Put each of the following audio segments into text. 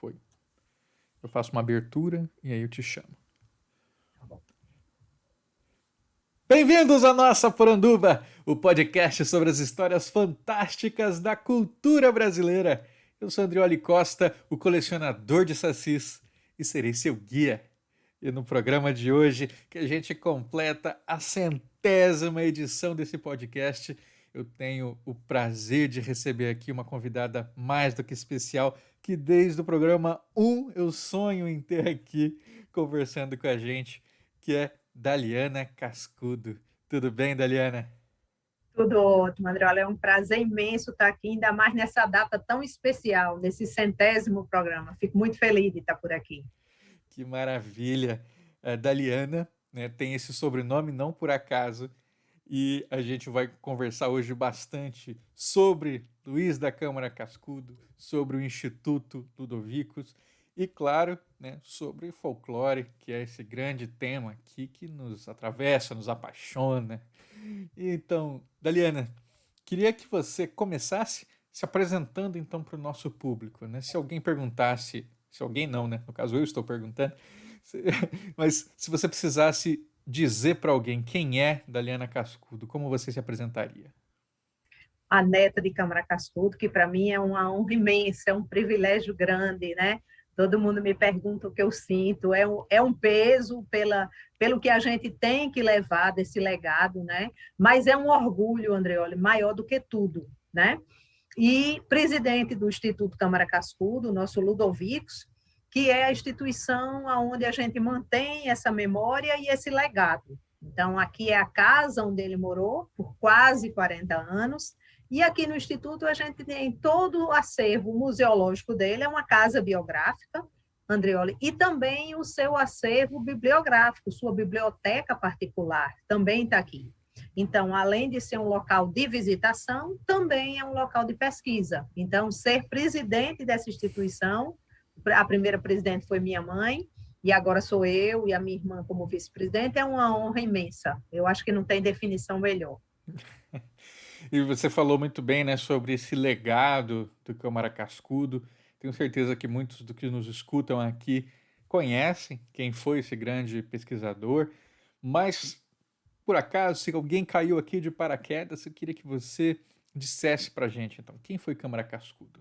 Foi. Eu faço uma abertura e aí eu te chamo. Bem-vindos à nossa Poranduba, o podcast sobre as histórias fantásticas da cultura brasileira. Eu sou Andrioli Costa, o colecionador de sacis, e serei seu guia. E no programa de hoje, que a gente completa a 100ª edição desse podcast, eu tenho o prazer de receber aqui uma convidada mais do que especial, que desde o programa 1 eu sonho em ter aqui conversando com a gente, que é Daliana Cascudo. Tudo bem, Daliana? Tudo ótimo, André. É um prazer imenso estar aqui, ainda mais nessa data tão especial, nesse 100º programa. Fico muito feliz de estar por aqui. Que maravilha! Daliana, né, tem esse sobrenome não por acaso, e a gente vai conversar hoje bastante sobre Luiz da Câmara Cascudo, sobre o Instituto Ludovicus e, claro, né, sobre folclore, que é esse grande tema aqui que nos atravessa, nos apaixona. Então, Daliana, queria que você começasse se apresentando então para o nosso público, né? Se alguém perguntasse, se alguém não, né? No caso eu estou perguntando, mas se você precisasse dizer para alguém quem é Daliana Cascudo, como você se apresentaria? A neta de Câmara Cascudo, que para mim é uma honra imensa, é um privilégio grande, né? Todo mundo me pergunta o que eu sinto, é um peso pelo que a gente tem que levar desse legado, né? Mas é um orgulho, Andreoli, maior do que tudo, né? E presidente do Instituto Câmara Cascudo, nosso Ludovicus, que é a instituição onde a gente mantém essa memória e esse legado. Então, aqui é a casa onde ele morou por quase 40 anos, e aqui no Instituto a gente tem todo o acervo museológico dele, é uma casa biográfica, Andreoli, e também o seu acervo bibliográfico, sua biblioteca particular, também está aqui. Então, além de ser um local de visitação, também é um local de pesquisa. Então, ser presidente dessa instituição, a primeira presidente foi minha mãe, e agora sou eu e a minha irmã como vice-presidente, é uma honra imensa. Eu acho que não tem definição melhor. E você falou muito bem, né, sobre esse legado do Câmara Cascudo. Tenho certeza que muitos do que nos escutam aqui conhecem quem foi esse grande pesquisador, mas por acaso, se alguém caiu aqui de paraquedas, eu queria que você dissesse para a gente, então, quem foi Câmara Cascudo?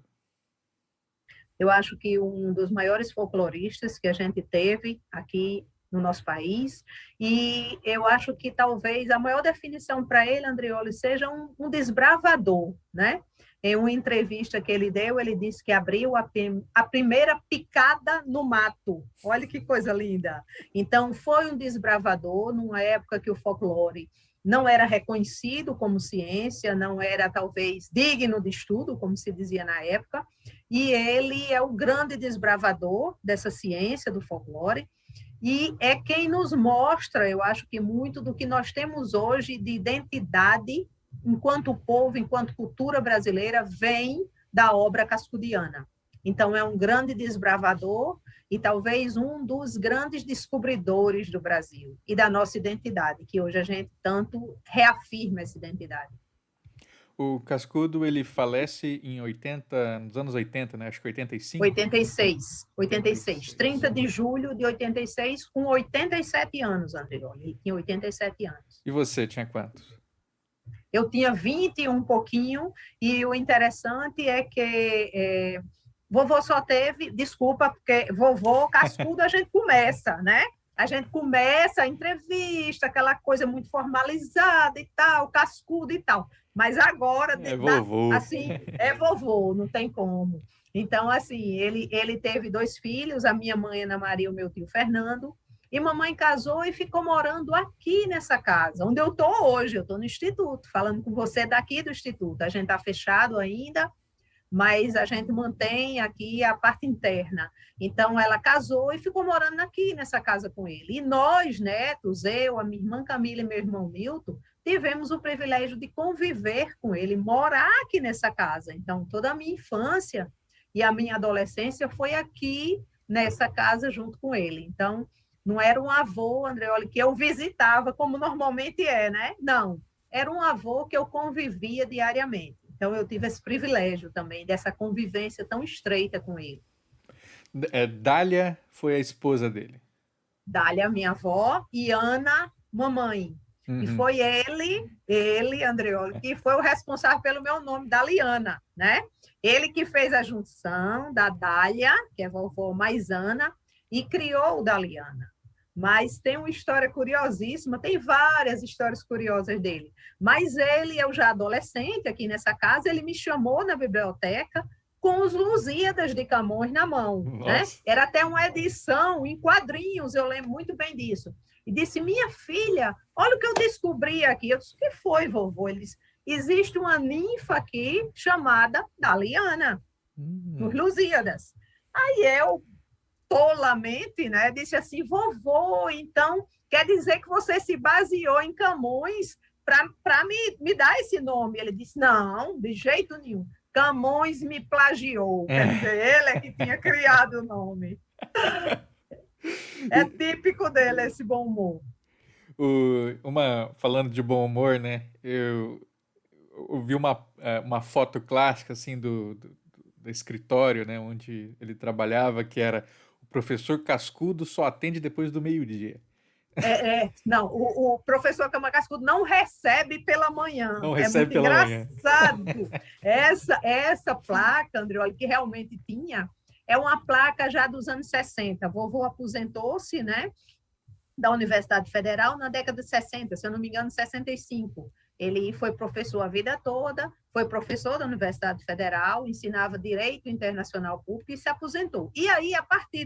Eu acho que um dos maiores folcloristas que a gente teve aqui no nosso país, e eu acho que talvez a maior definição para ele, Andreoli, seja um desbravador, né? Em uma entrevista que ele deu, ele disse que abriu a primeira picada no mato. Olha que coisa linda. Então, foi um desbravador numa época que o folclore não era reconhecido como ciência, não era talvez digno de estudo, como se dizia na época, e ele é o grande desbravador dessa ciência do folclore, e é quem nos mostra, eu acho que muito do que nós temos hoje de identidade enquanto povo, enquanto cultura brasileira, vem da obra cascudiana. Então, é um grande desbravador e talvez um dos grandes descobridores do Brasil e da nossa identidade, que hoje a gente tanto reafirma essa identidade. O Cascudo, ele falece em 80, nos anos 80, né? Acho que 85? 86, 30 de julho de 86, com 87 anos, André. Ele tinha 87 anos. E você, tinha quantos? Eu tinha 20 e um pouquinho, e o interessante é que vovô só teve, desculpa, porque vovô Cascudo a gente começa, né? A gente começa a entrevista, aquela coisa muito formalizada e tal, cascudo e tal. Mas agora, É vovô. assim, é vovô, não tem como. Então, assim, ele teve 2 filhos, a minha mãe, Ana Maria, e o meu tio Fernando, e mamãe casou e ficou morando aqui nessa casa, onde eu estou hoje. Eu estou no Instituto, falando com você daqui do Instituto. A gente está fechado ainda, mas a gente mantém aqui a parte interna. Então, ela casou e ficou morando aqui nessa casa com ele. E nós, netos, eu, a minha irmã Camila e meu irmão Milton, tivemos o privilégio de conviver com ele, morar aqui nessa casa. Então, toda a minha infância e a minha adolescência foi aqui nessa casa junto com ele. Então, não era um avô, Andreoli, que eu visitava como normalmente é, né? Não, era um avô que eu convivia diariamente. Então, eu tive esse privilégio também dessa convivência tão estreita com ele. Dália foi a esposa dele. Dália, minha avó, e Ana, mamãe. E Uhum. foi ele, Andreoli, que foi o responsável pelo meu nome, Daliana, né? Ele que fez a junção da Dália, que é vovó mais Ana, e criou o Daliana. Mas tem uma história curiosíssima, tem várias histórias curiosas dele. Mas ele, eu já adolescente aqui nessa casa, ele me chamou na biblioteca com os Lusíadas de Camões na mão, né? Nossa. Era até uma edição em quadrinhos, eu lembro muito bem disso. E disse, minha filha, olha o que eu descobri aqui. Eu disse, o que foi, vovô? Ele disse, existe uma ninfa aqui chamada Daliana, nos Lusíadas. Aí eu, tolamente, né, disse assim, vovô, então quer dizer que você se baseou em Camões para me dar esse nome? Ele disse, não, de jeito nenhum. Camões me plagiou. Quer dizer, ele é que tinha criado o nome. É típico dele esse bom humor. Falando de bom humor, né? Eu vi uma foto clássica assim do escritório, né, onde ele trabalhava, que era o professor Cascudo só atende depois do meio-dia. Não, o professor Cama Cascudo não recebe pela manhã. Não É recebe muito pela manhã. engraçado. Essa placa, Andreoli, que realmente tinha, é uma placa já dos anos 60. Vovô aposentou-se, né, da Universidade Federal na década de 60, se eu não me engano, 65. Ele foi professor a vida toda, foi professor da Universidade Federal, ensinava Direito Internacional Público e se aposentou. E aí, a partir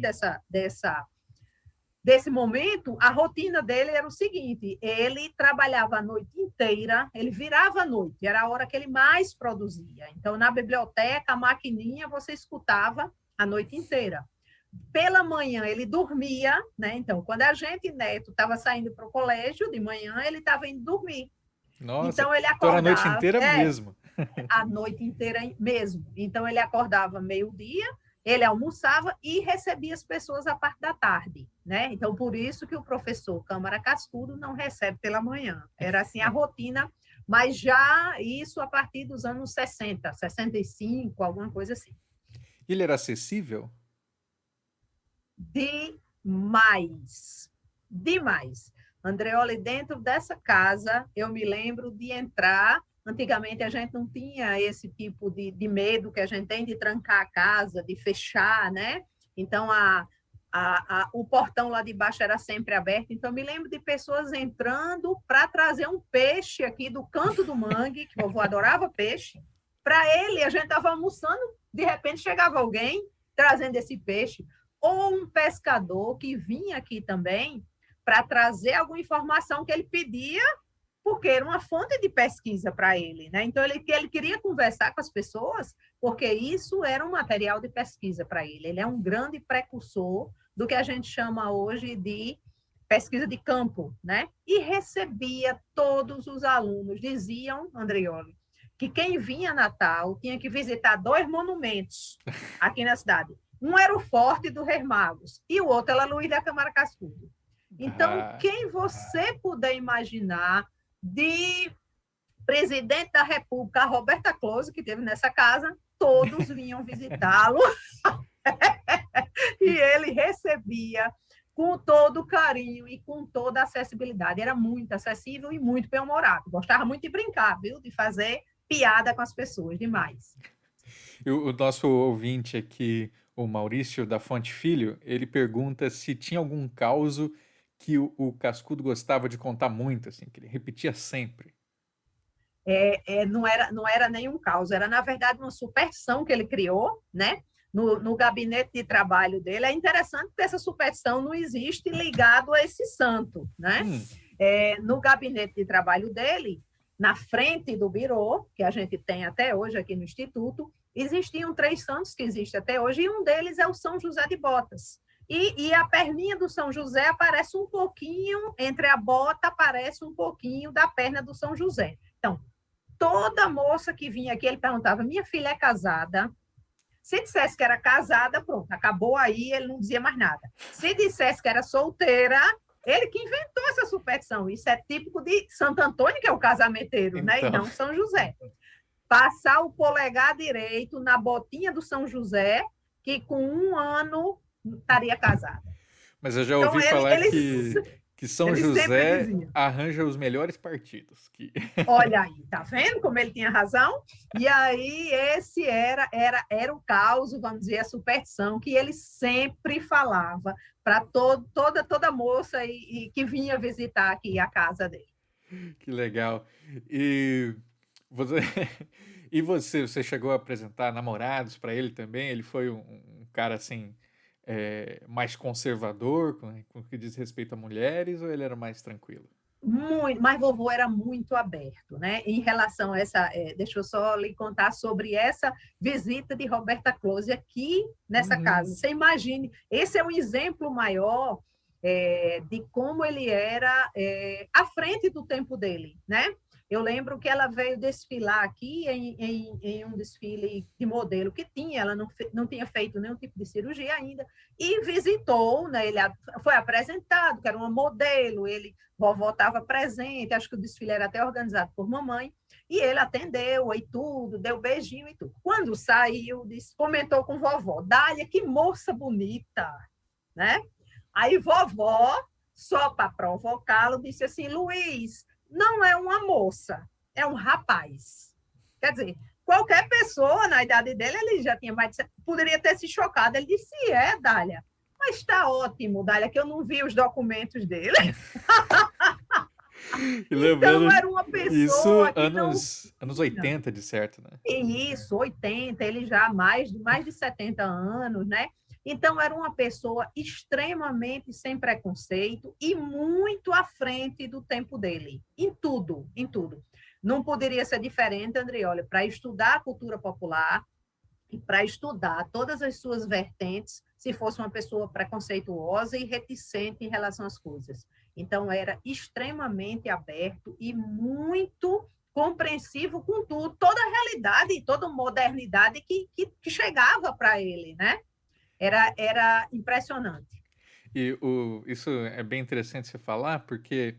desse momento, a rotina dele era o seguinte, ele trabalhava a noite inteira, ele virava a noite, era a hora que ele mais produzia. Então, na biblioteca, a maquininha, você escutava a noite inteira. Pela manhã, ele dormia, né? Então, quando a gente, neto, estava saindo para o colégio, de manhã, ele estava indo dormir. Nossa, Então, ele então era a noite acordava, inteira mesmo. a noite inteira mesmo. Então, ele acordava meio-dia, ele almoçava e recebia as pessoas a parte da tarde, né? Então, por isso que o professor Câmara Cascudo não recebe pela manhã. Era assim a rotina, mas já isso a partir dos anos 60, 65, alguma coisa assim. Ele era acessível? Demais. Demais. Andreoli, dentro dessa casa, eu me lembro de entrar. Antigamente a gente não tinha esse tipo de medo que a gente tem de trancar a casa, de fechar, né? Então o portão lá de baixo era sempre aberto. Então, eu me lembro de pessoas entrando para trazer um peixe aqui do canto do mangue, que o vovô adorava peixe. Para ele, a gente estava almoçando, de repente chegava alguém trazendo esse peixe ou um pescador que vinha aqui também para trazer alguma informação que ele pedia, porque era uma fonte de pesquisa para ele, né? Então, ele queria conversar com as pessoas, porque isso era um material de pesquisa para ele. Ele é um grande precursor do que a gente chama hoje de pesquisa de campo, né? E recebia todos os alunos, diziam, Andreoli, que quem vinha a Natal tinha que visitar 2 monumentos aqui na cidade. Um era o Forte do Reis Magos e o outro era Luiz da Câmara Cascudo. Então, quem você puder imaginar de presidente da República, a Roberta Close, que teve nessa casa, todos vinham visitá-lo e ele recebia com todo o carinho e com toda a acessibilidade. Era muito acessível e muito bem-humorado. Gostava muito de brincar, viu? De fazer piada com as pessoas, demais. O nosso ouvinte aqui, o Maurício da Fonte Filho, ele pergunta se tinha algum causo que o Cascudo gostava de contar muito, assim, que ele repetia sempre. Não era nenhum caos, era, na verdade, uma superstição que ele criou, né? No gabinete de trabalho dele. É interessante que essa superstição não existe ligado a esse santo, né? No gabinete de trabalho dele, na frente do birô, que a gente tem até hoje aqui no Instituto, existiam 3 santos que existem até hoje, e um deles é o São José de Botas. E a perninha do São José aparece um pouquinho, entre a bota aparece um pouquinho da perna do São José. Então, toda moça que vinha aqui, ele perguntava, minha filha é casada? Se dissesse que era casada, pronto, acabou aí, ele não dizia mais nada. Se dissesse que era solteira, ele que inventou essa superstição. Isso é típico de Santo Antônio, que é o casamenteiro, Então... né? E não São José. Passar o polegar direito na botinha do São José, que com 1 ano estaria casada. Mas eu já Então ouvi falar ele, que São ele sempre José dizia. arranja os melhores partidos. Que... Olha aí, tá vendo como ele tinha razão? E aí esse era o caos, vamos dizer, a superstição que ele sempre falava para toda moça e que vinha visitar aqui a casa dele. Que legal. E você, e você chegou a apresentar namorados para ele também? Ele foi um cara assim, mais conservador com o que diz respeito a mulheres, ou ele era mais tranquilo? Muito, mas vovô era muito aberto, né? Em relação a essa, deixa eu só lhe contar sobre essa visita de Roberta Close aqui nessa Uhum. casa. Você imagine, esse é um exemplo maior de como ele era à frente do tempo dele, né? Eu lembro que ela veio desfilar aqui em um desfile de modelo que tinha, ela não tinha feito nenhum tipo de cirurgia ainda, e visitou, né? Ele foi apresentado, que era uma modelo, ele vovó estava presente, acho que o desfile era até organizado por mamãe, e ele atendeu e tudo, deu beijinho e tudo. Quando saiu, comentou com vovó, Dália, que moça bonita, né? Aí vovó, só para provocá-lo, disse assim, Luiz, não é uma moça, é um rapaz. Quer dizer, qualquer pessoa na idade dele, ele já tinha mais de... poderia ter se chocado. Ele disse, Dália, mas está ótimo, Dália, que eu não vi os documentos dele. E Então, lembrando, era uma isso pessoa que não anos tinha. 80 de certo, né? E isso, 80, ele já mais de 70 anos, né? Então, era uma pessoa extremamente sem preconceito e muito à frente do tempo dele, em tudo, em tudo. Não poderia ser diferente, Andrioli, para estudar a cultura popular e para estudar todas as suas vertentes, se fosse uma pessoa preconceituosa e reticente em relação às coisas. Então, era extremamente aberto e muito compreensivo com tudo, toda a realidade, toda a modernidade que chegava para ele, né? Era impressionante. E isso é bem interessante você falar, porque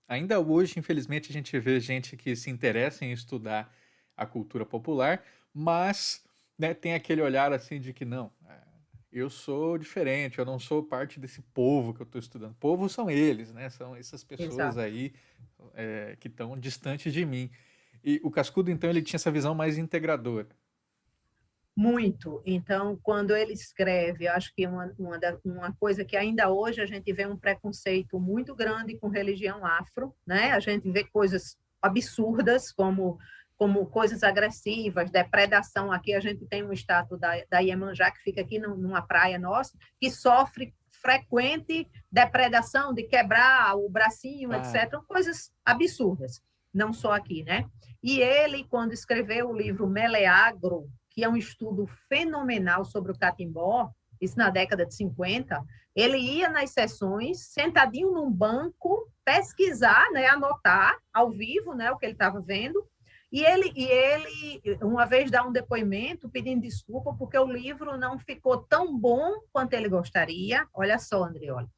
ainda hoje, infelizmente, a gente vê gente que se interessa em estudar a cultura popular, mas né, tem aquele olhar assim de que não, eu sou diferente, eu não sou parte desse povo que eu estou estudando. Povo são eles, né? São essas pessoas Exato. aí que estão distantes de mim. E o Cascudo, então, ele tinha essa visão mais integradora. Muito. Então, quando ele escreve, eu acho que uma coisa que ainda hoje a gente vê um preconceito muito grande com religião afro, né? A gente vê coisas absurdas, como coisas agressivas, depredação. Aqui a gente tem um estátua da Iemanjá, que fica aqui numa praia nossa, que sofre frequente depredação, de quebrar o bracinho, Ah, etc. Coisas absurdas, não só aqui, né? E ele, quando escreveu o livro Meleagro, que é um estudo fenomenal sobre o catimbó, isso na década de 50, ele ia nas sessões, sentadinho num banco, pesquisar, né, anotar ao vivo, né, o que ele estava vendo, e ele, uma vez, dá um depoimento pedindo desculpa porque o livro não ficou tão bom quanto ele gostaria. Olha só, André, olha.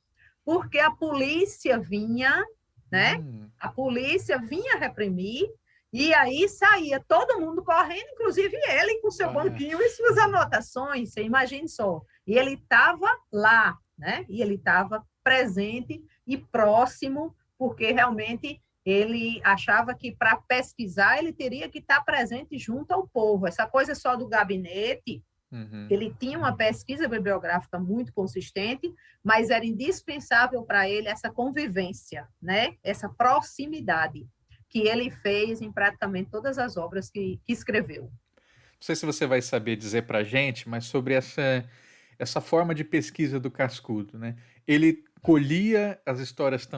Porque a polícia vinha, né? hum, A polícia vinha reprimir e aí saía todo mundo correndo, inclusive ele com seu ah, banquinho e suas anotações, você imagine só. E ele estava lá, né? E ele estava presente e próximo, porque realmente ele achava que para pesquisar ele teria que estar presente junto ao povo. Essa coisa só do gabinete, uhum. ele tinha uma pesquisa bibliográfica muito consistente, mas era indispensável para ele essa convivência, né? Essa proximidade que ele fez em praticamente todas as obras que escreveu. Não sei se você vai saber dizer pra gente, mas sobre essa forma de pesquisa do Cascudo, né? Ele colhia as histórias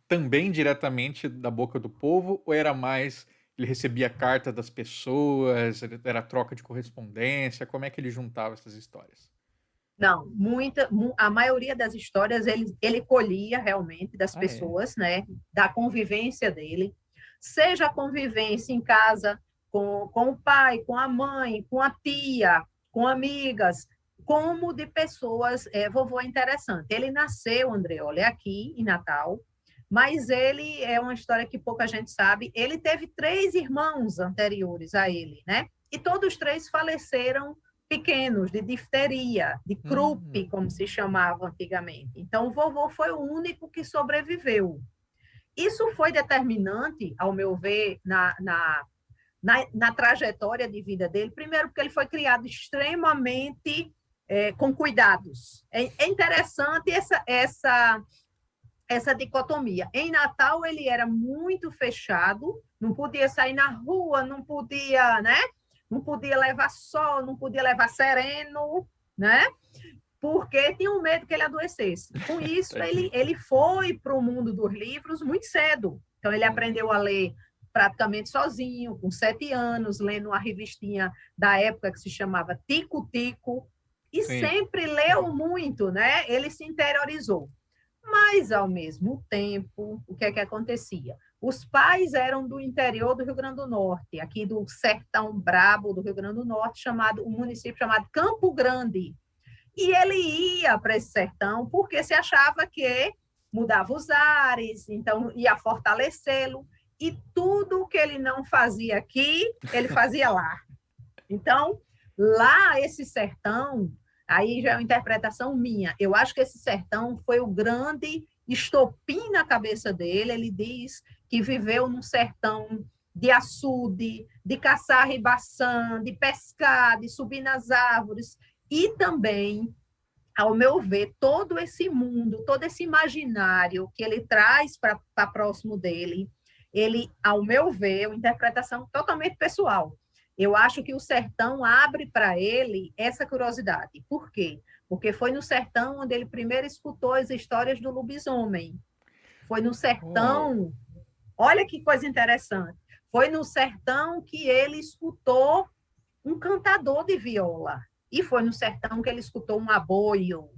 também diretamente da boca do povo, ou era mais ele recebia cartas das pessoas, era troca de correspondência? Como é que ele juntava essas histórias? Não, a maioria das histórias ele colhia realmente das Ah, é? pessoas, né? Da convivência dele, seja a convivência em casa com o pai, com a mãe, com a tia, com amigas, como de pessoas. Vovô é interessante. Ele nasceu, Andreoli, aqui em Natal, mas ele é uma história que pouca gente sabe. Ele teve 3 irmãos anteriores a ele, né? E todos 3 faleceram pequenos, de difteria, de croup, como se chamava antigamente. Então, o vovô foi o único que sobreviveu. Isso foi determinante, ao meu ver, na trajetória de vida dele. Primeiro, porque ele foi criado extremamente com cuidados. É interessante essa dicotomia. Em Natal, ele era muito fechado, não podia sair na rua, não podia, né? Não podia levar sol, não podia levar sereno, né? Porque tinham medo que ele adoecesse. Com isso, ele foi para o mundo dos livros muito cedo. Então, ele aprendeu a ler praticamente sozinho, com 7 anos, lendo uma revistinha da época que se chamava Tico Tico, e sempre leu muito, né? Ele se interiorizou. Mas, ao mesmo tempo, o que é que acontecia? Os pais eram do interior do Rio Grande do Norte, aqui do sertão brabo do Rio Grande do Norte, um município chamado Campo Grande. E ele ia para esse sertão porque se achava que mudava os ares, então ia fortalecê-lo. E tudo que ele não fazia aqui, ele fazia lá. Então, lá, esse sertão, aí já é uma interpretação minha. Eu acho que esse sertão foi o grande estopim na cabeça dele. Ele diz que viveu num sertão de açude, de caçar ribaçã, de pescar, de subir nas árvores. E também, ao meu ver, todo esse mundo, todo esse imaginário que ele traz para próximo dele, ele, ao meu ver, uma interpretação totalmente pessoal. Eu acho que o sertão abre para ele essa curiosidade. Por quê? Porque foi no sertão onde ele primeiro escutou as histórias do lobisomem. Foi no sertão, olha que coisa interessante, foi no sertão que ele escutou um cantador de viola. E foi no sertão que ele escutou um aboio.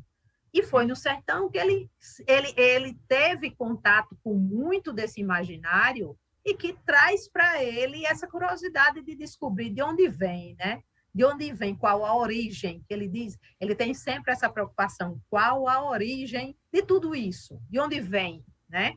E foi no sertão que ele teve contato com muito desse imaginário e que traz para ele essa curiosidade de descobrir de onde vem, né? De onde vem, qual a origem, que ele diz, ele tem sempre essa preocupação, qual a origem de tudo isso, de onde vem, né?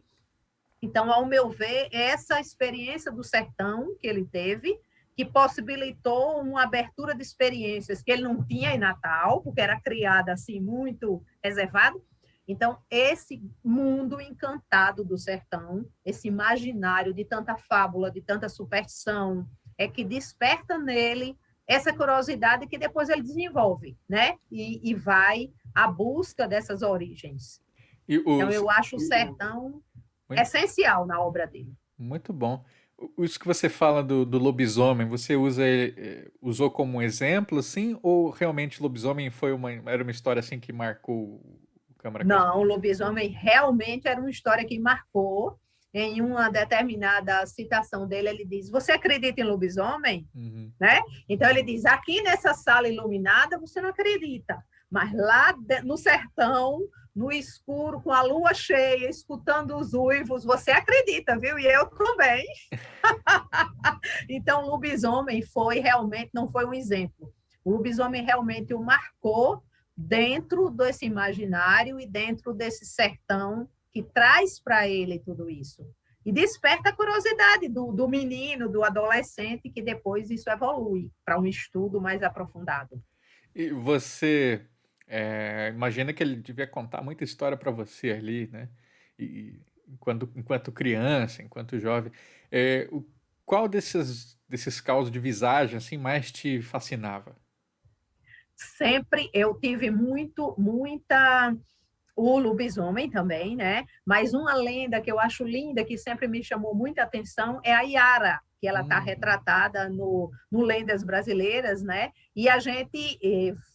Então, ao meu ver, essa experiência do sertão que ele teve, que possibilitou uma abertura de experiências que ele não tinha em Natal, porque era criada assim, muito reservado. Então, esse mundo encantado do sertão, esse imaginário de tanta fábula, de tanta superstição, é que desperta nele essa curiosidade que depois ele desenvolve, né? E vai à busca dessas origens. Então, eu acho o sertão essencial na obra dele. Muito bom. Isso que você fala do lobisomem, você usou como um exemplo, assim, ou realmente lobisomem era uma história assim que marcou o Câmara Cascudo? Não, o lobisomem realmente era uma história que marcou. Em uma determinada citação dele, ele diz: você acredita em lobisomem? Uhum. Né? Então ele diz: aqui nessa sala iluminada você não acredita, mas lá no sertão, no escuro, com a lua cheia, escutando os uivos, você acredita, viu? E eu também. Então, o lobisomem não foi um exemplo. O lobisomem realmente o marcou dentro desse imaginário e dentro desse sertão que traz para ele tudo isso. E desperta a curiosidade do menino, do adolescente, que depois isso evolui para um estudo mais aprofundado. E você imagina que ele devia contar muita história para você ali, né? E, enquanto criança, enquanto jovem. Qual desses causos de visagem assim, mais te fascinava? Sempre eu tive muita o lobisomem também, né? Mas uma lenda que eu acho linda, que sempre me chamou muita atenção, é a Yara, que ela está retratada no Lendas Brasileiras, né? E a gente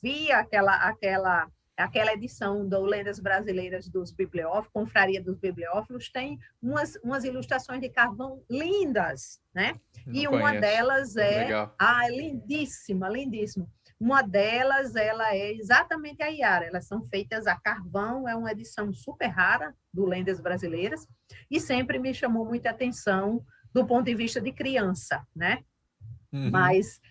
via aquela edição do Lendas Brasileiras dos Bibliófilos, Confraria dos Bibliófilos, tem umas ilustrações de carvão lindas, né? Não conheço. Uma delas Legal. lindíssima, lindíssima. Uma delas, ela é exatamente a Yara. Elas são feitas a carvão, é uma edição super rara do Lendas Brasileiras, e sempre me chamou muita atenção do ponto de vista de criança, né? Uhum. Mas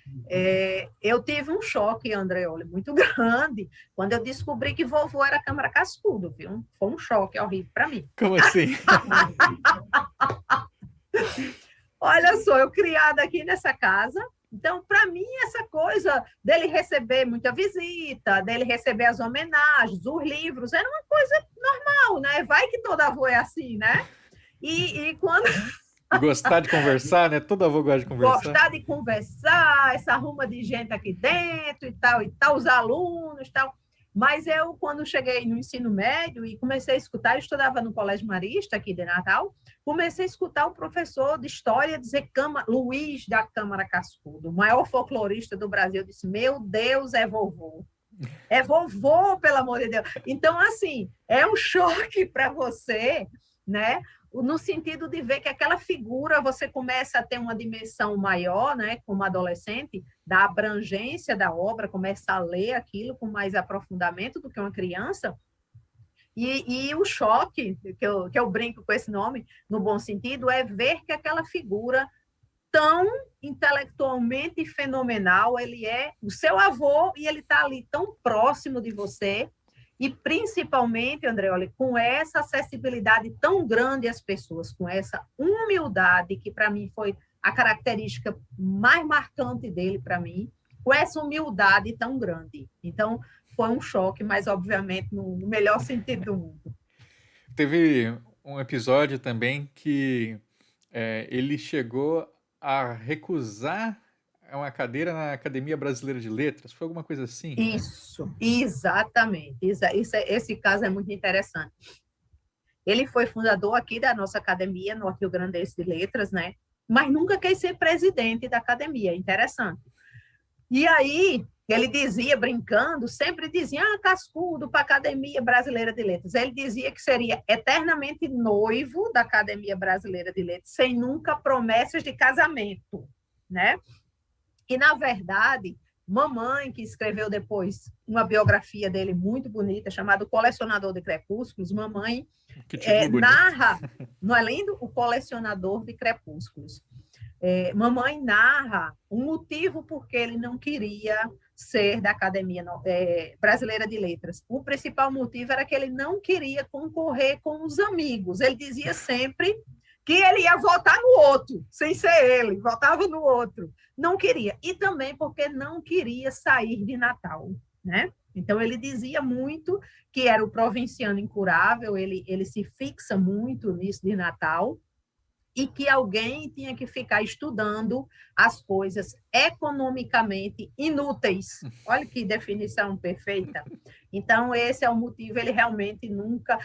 eu tive um choque, Andreoli, muito grande, quando eu descobri que vovô era Câmara Cascudo, viu? Foi um choque horrível para mim. Como assim? Olha só, eu criada aqui nessa casa, Então, para mim, essa coisa dele receber muita visita, dele receber as homenagens, os livros, era uma coisa normal, né? Vai que todo avô é assim, né? E quando E gostar de conversar, né? Todo avô gosta de conversar. gostar de conversar, essa ruma de gente aqui dentro e tal, os alunos e tal. Mas eu, quando cheguei no ensino médio e comecei a escutar, eu estudava no Colégio Marista, aqui de Natal, comecei a escutar o professor de história dizer Luiz da Câmara Cascudo, o maior folclorista do Brasil. Eu disse, meu Deus, é vovô. É vovô, pelo amor de Deus. Então, assim, é um choque para você, né? No sentido de ver que aquela figura você começa a ter uma dimensão maior, né, como adolescente, da abrangência da obra, começa a ler aquilo com mais aprofundamento do que uma criança, e o choque, que eu brinco com esse nome, no bom sentido, é ver que aquela figura tão intelectualmente fenomenal, ele é o seu avô e ele está ali tão próximo de você, e principalmente, Andreoli, com essa acessibilidade tão grande às pessoas, com essa humildade, que para mim foi a característica mais marcante dele para mim, com essa humildade tão grande. Então, foi um choque, mas obviamente no melhor sentido do mundo. Teve um episódio também que ele chegou a recusar uma cadeira na Academia Brasileira de Letras. Foi alguma coisa assim? Isso, exatamente. Esse caso é muito interessante. Ele foi fundador aqui da nossa academia, no Rio Grandense de Letras, né? Mas nunca quis ser presidente da academia. Interessante. E aí, ele dizia, brincando, sempre dizia, cascudo para a Academia Brasileira de Letras. Ele dizia que seria eternamente noivo da Academia Brasileira de Letras, sem nunca promessas de casamento, né? E, na verdade, mamãe, que escreveu depois uma biografia dele muito bonita, chamada O Colecionador de Crepúsculos, mamãe narra, não é lindo? O Colecionador de Crepúsculos. Mamãe narra o motivo por que ele não queria ser da Academia Brasileira de Letras. O principal motivo era que ele não queria concorrer com os amigos. Ele dizia sempre que ele ia votar no outro, sem ser ele, votava no outro. Não queria. E também porque não queria sair de Natal, né? Então, ele dizia muito que era o provinciano incurável, ele se fixa muito nisso de Natal, e que alguém tinha que ficar estudando as coisas economicamente inúteis. Olha que definição perfeita. Então, esse é o motivo, ele realmente nunca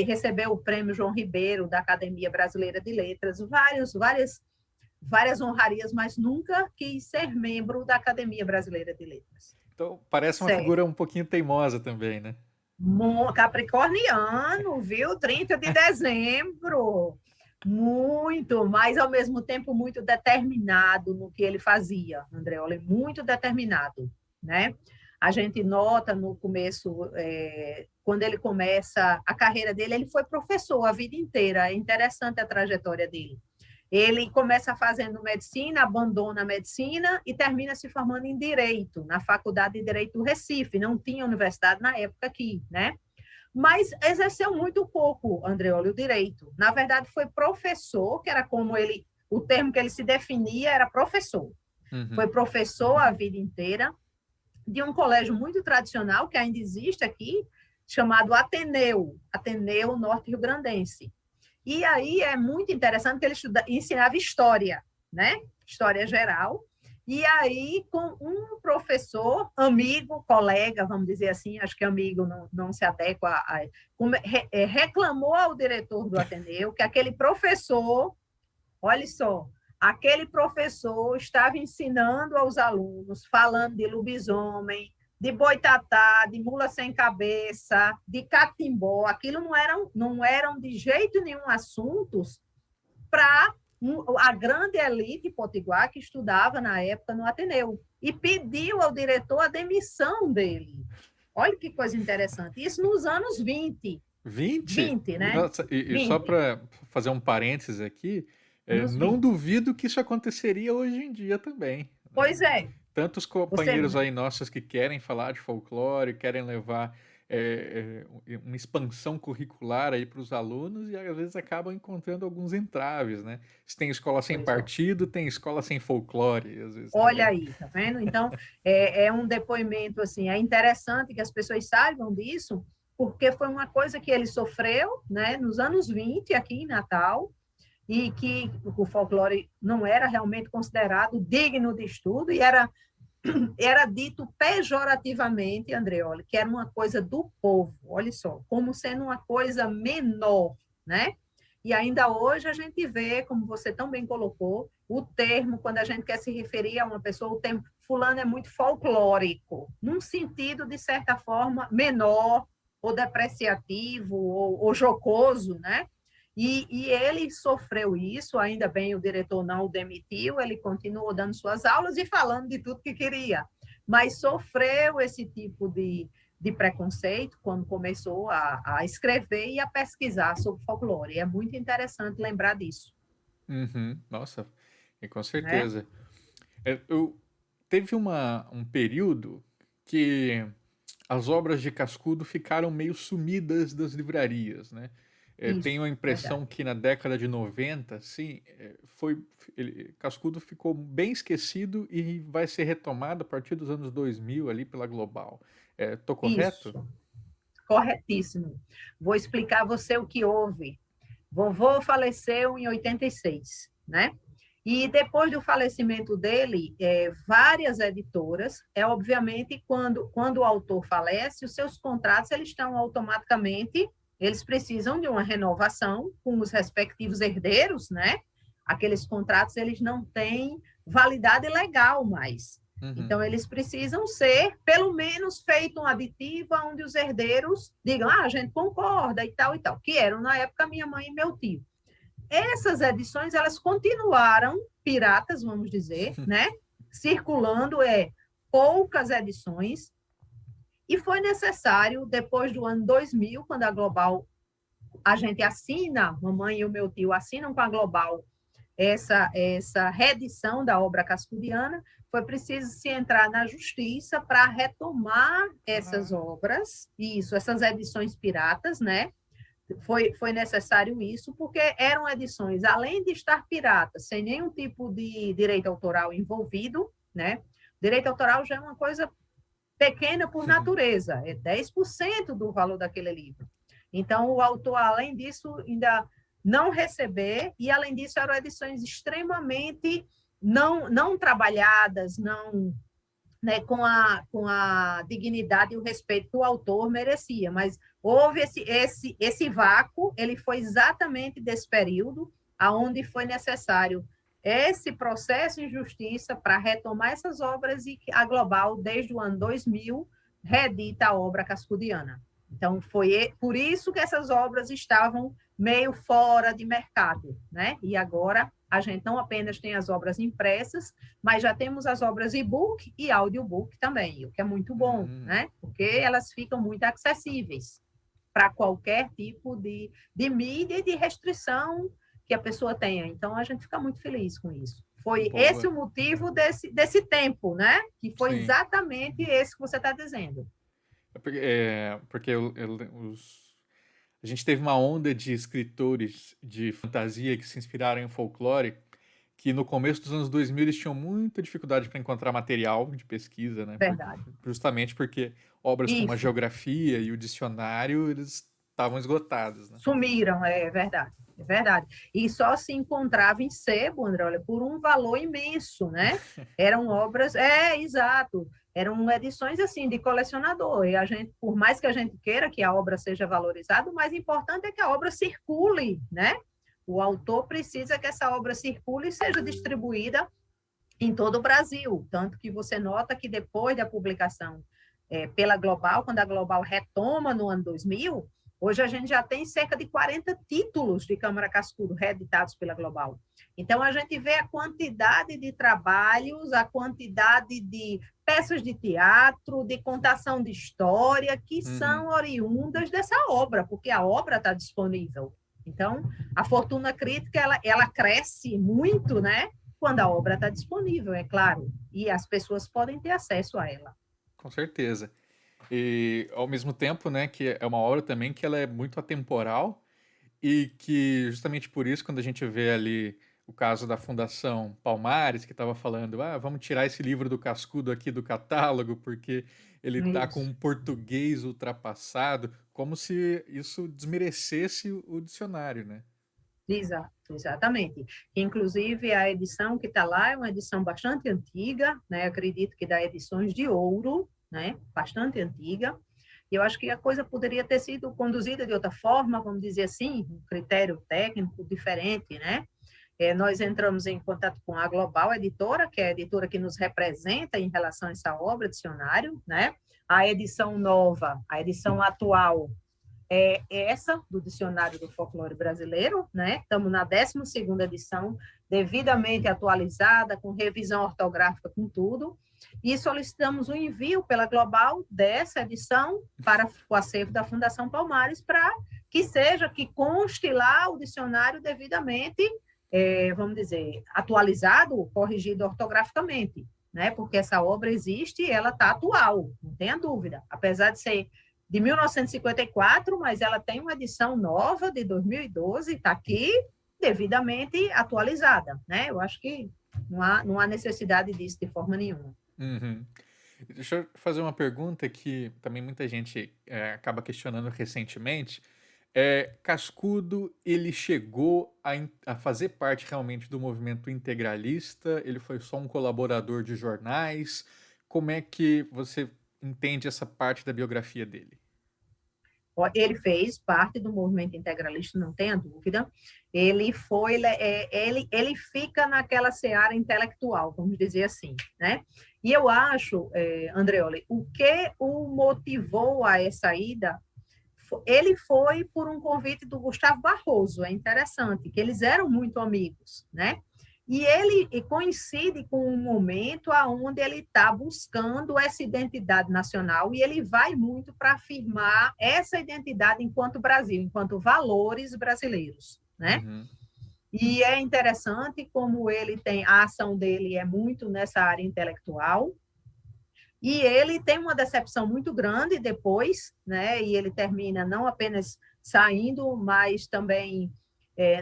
recebeu o prêmio João Ribeiro da Academia Brasileira de Letras, várias honrarias, mas nunca quis ser membro da Academia Brasileira de Letras. Então, parece uma figura um pouquinho teimosa também, né? Capricorniano, viu? 30 de dezembro. Muito, mas ao mesmo tempo muito determinado no que ele fazia, Andreoli, muito determinado, né? A gente nota no começo, quando ele começa a carreira dele, ele foi professor a vida inteira, é interessante a trajetória dele. Ele começa fazendo medicina, abandona a medicina e termina se formando em Direito, na Faculdade de Direito do Recife, não tinha universidade na época aqui, né? Mas exerceu muito pouco, Andreoli, o direito. Na verdade, foi professor, que era como o termo que ele se definia era professor. Uhum. Foi professor a vida inteira, de um colégio muito tradicional, que ainda existe aqui, chamado Ateneu Norte Rio Grandense. E aí é muito interessante que ele ensinava história, né? História geral. E aí, com um professor, amigo, colega, vamos dizer assim, acho que amigo não se adequa, reclamou ao diretor do Ateneu que aquele professor, olha só, aquele professor estava ensinando aos alunos, falando de lobisomem, de boitatá, de mula sem cabeça, de catimbó, aquilo não eram de jeito nenhum assuntos para a grande elite potiguar que estudava na época no Ateneu e pediu ao diretor a demissão dele. Olha que coisa interessante. Isso nos anos 20. 20, né? Nossa, e 20. Só para fazer um parênteses aqui, não 20. Duvido que isso aconteceria hoje em dia também. Pois é. Tantos companheiros aí nossos que querem falar de folclore, querem levar uma expansão curricular aí para os alunos e às vezes acabam encontrando alguns entraves, né? Se tem escola sem Pois é. partido, tem escola sem folclore, às vezes Olha também. aí, tá vendo? Então, é um depoimento, assim, é interessante que as pessoas saibam disso, porque foi uma coisa que ele sofreu, né, nos anos 20 aqui em Natal, e que o folclore não era realmente considerado digno de estudo, e era dito pejorativamente, Andreoli, que era uma coisa do povo, olha só, como sendo uma coisa menor, né? E ainda hoje a gente vê, como você tão bem colocou, o termo, quando a gente quer se referir a uma pessoa, o termo fulano é muito folclórico, num sentido, de certa forma, menor, ou depreciativo, ou jocoso, né? E ele sofreu isso, ainda bem o diretor não o demitiu, ele continuou dando suas aulas e falando de tudo que queria, mas sofreu esse tipo de preconceito quando começou a escrever e a pesquisar sobre folclore. É muito interessante lembrar disso, Uhum, nossa, e com né? certeza. Teve um período que as obras de Cascudo ficaram meio sumidas das livrarias, né? Tenho Isso, a impressão verdade. que na década de 90, assim, Cascudo ficou bem esquecido e vai ser retomado a partir dos anos 2000 ali pela Global. Tô correto? Isso, corretíssimo. Vou explicar a você o que houve. Vovô faleceu em 86, né? E depois do falecimento dele, várias editoras, obviamente, quando o autor falece, os seus contratos eles estão automaticamente, eles precisam de uma renovação com os respectivos herdeiros, né? Aqueles contratos eles não têm validade legal mais. Uhum. Então, eles precisam ser, pelo menos, feito um aditivo onde os herdeiros digam, a gente concorda e tal, que eram, na época, minha mãe e meu tio. Essas edições, elas continuaram piratas, vamos dizer, né? Circulando, poucas edições, e foi necessário, depois do ano 2000, quando a Global, a gente assina, mamãe e o meu tio assinam com a Global essa reedição da obra cascudiana, foi preciso se entrar na justiça para retomar essas Ah, obras, isso, essas edições piratas, né? Foi necessário isso, porque eram edições, além de estar piratas, sem nenhum tipo de direito autoral envolvido, né? Direito autoral já é uma coisa pequena por natureza, é 10% do valor daquele livro. Então, o autor, além disso, ainda não receber, e além disso, eram edições extremamente não trabalhadas, não, né, com a dignidade e o respeito que o autor merecia, mas houve esse vácuo, ele foi exatamente desse período, aonde foi necessário esse processo em justiça para retomar essas obras e a Global, desde o ano 2000, reedita a obra cascudiana. Então, foi por isso que essas obras estavam meio fora de mercado, né? E agora a gente não apenas tem as obras impressas, mas já temos as obras e-book e audiobook também, o que é muito bom, hum, né? Porque elas ficam muito acessíveis para qualquer tipo de mídia e de restrição que a pessoa tenha. Então, a gente fica muito feliz com isso. Foi esse boa. o motivo desse tempo, né? Que foi Sim. exatamente esse que você está dizendo. A gente teve uma onda de escritores de fantasia que se inspiraram em folclore, que no começo dos anos 2000 eles tinham muita dificuldade para encontrar material de pesquisa, né? Verdade. Justamente porque obras como a Isso. geografia e o dicionário, eles estavam esgotados, né? Sumiram, é verdade. É verdade. E só se encontrava em sebo, André, olha, por um valor imenso, né? Eram obras, exato. Eram edições assim de colecionador. E a gente, por mais que a gente queira que a obra seja valorizada, o mais importante é que a obra circule, né? O autor precisa que essa obra circule e seja distribuída em todo o Brasil. Tanto que você nota que depois da publicação pela Global, quando a Global retoma no ano 2000, hoje a gente já tem cerca de 40 títulos de Câmara Cascudo reeditados pela Global. Então, a gente vê a quantidade de trabalhos, a quantidade de peças de teatro, de contação de história, que Uhum. são oriundas dessa obra, porque a obra está disponível. Então, a fortuna crítica, ela cresce muito, né? Quando a obra está disponível, é claro, e as pessoas podem ter acesso a ela. Com certeza. E ao mesmo tempo, né, que é uma obra também que ela é muito atemporal e que justamente por isso quando a gente vê ali o caso da Fundação Palmares, que estava falando: "Ah, vamos tirar esse livro do Cascudo aqui do catálogo, porque ele tá com Isso. um português ultrapassado", como se isso desmerecesse o dicionário, né. Exato, exatamente. Inclusive, a edição que está lá é uma edição bastante antiga, né? Acredito que da Edições de Ouro, né? Bastante antiga. E eu acho que a coisa poderia ter sido conduzida de outra forma, vamos dizer assim, um critério técnico diferente, né? Nós entramos em contato com a Global Editora, que é a editora que nos representa em relação a essa obra, dicionário, né? A edição nova, a edição atual, é essa, do Dicionário do Folclore Brasileiro, né? Estamos na 12ª edição, devidamente atualizada, com revisão ortográfica, com tudo, e solicitamos o envio pela Global dessa edição para o acervo da Fundação Palmares, para que conste lá o dicionário devidamente, vamos dizer, atualizado, corrigido ortograficamente, né? Porque essa obra existe e ela está atual, não tenha dúvida, apesar de ser de 1954, mas ela tem uma edição nova de 2012, está aqui devidamente atualizada, né? Eu acho que não há necessidade disso de forma nenhuma. Uhum. Deixa eu fazer uma pergunta que também muita gente acaba questionando recentemente. Cascudo, ele chegou a fazer parte realmente do movimento integralista? Ele foi só um colaborador de jornais? Como é que você entende essa parte da biografia dele? Ele fez parte do movimento integralista, não tenha dúvida. Ele fica naquela seara intelectual, vamos dizer assim, né? E eu acho, Andreoli, o que o motivou a essa ida, ele foi por um convite do Gustavo Barroso, é interessante, que eles eram muito amigos, né? E ele coincide com um momento onde ele está buscando essa identidade nacional e ele vai muito para afirmar essa identidade enquanto Brasil, enquanto valores brasileiros, né? Uhum. E é interessante como a ação dele é muito nessa área intelectual, e ele tem uma decepção muito grande depois, né? E ele termina não apenas saindo, mas também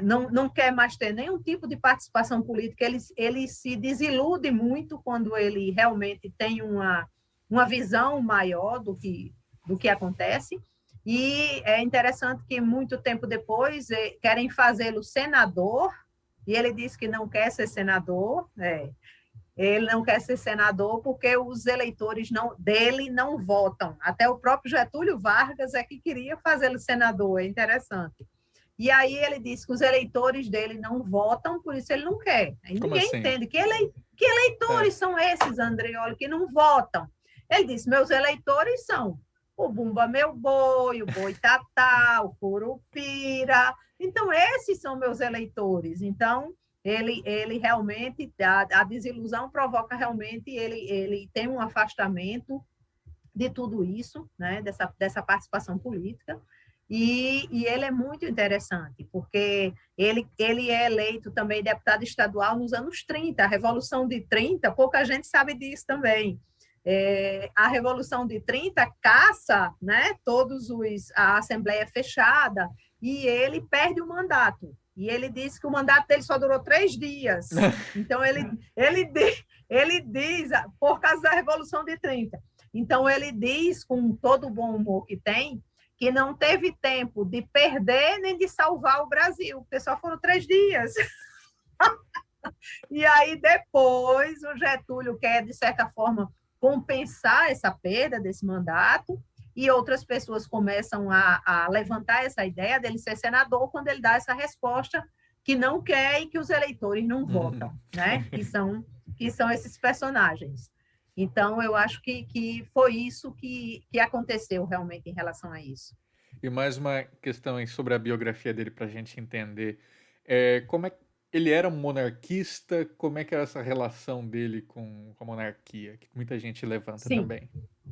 não quer mais ter nenhum tipo de participação política. Ele se desilude muito quando ele realmente tem uma visão maior do que acontece. E é interessante que muito tempo depois querem fazê-lo senador, e ele diz que não quer ser senador. Ele não quer ser senador porque os eleitores dele não votam. Até o próprio Getúlio Vargas é que queria fazê-lo senador, é interessante. E aí ele disse que os eleitores dele não votam, por isso ele não quer. Aí Como ninguém assim? entende. Que É. eleitores são esses, Andreoli, que não votam? Ele disse, meus eleitores são o Bumba Meu Boi, o Boitatá, o Curupira. Então, esses são meus eleitores. Então, ele realmente, a desilusão provoca realmente, ele tem um afastamento de tudo isso, né, dessa participação política, e ele é muito interessante, porque ele é eleito também deputado estadual nos anos 30, a Revolução de 30, pouca gente sabe disso também. A Revolução de 30 caça, né, a Assembleia fechada, e ele perde o mandato. E ele disse que o mandato dele só durou 3 dias. Então, ele diz, por causa da Revolução de 30. Então, ele diz, com todo o bom humor que tem, que não teve tempo de perder nem de salvar o Brasil, porque só foram 3 dias. E aí, depois, o Getúlio quer, de certa forma, compensar essa perda desse mandato, e outras pessoas começam a levantar essa ideia dele ser senador quando ele dá essa resposta que não quer e que os eleitores não votam, né? Que são esses personagens. Então, eu acho que foi isso que aconteceu realmente em relação a isso. E mais uma questão aí sobre a biografia dele para a gente entender. Como é que ele era um monarquista? Como é que era essa relação dele com a monarquia? Que muita gente levanta Sim, também.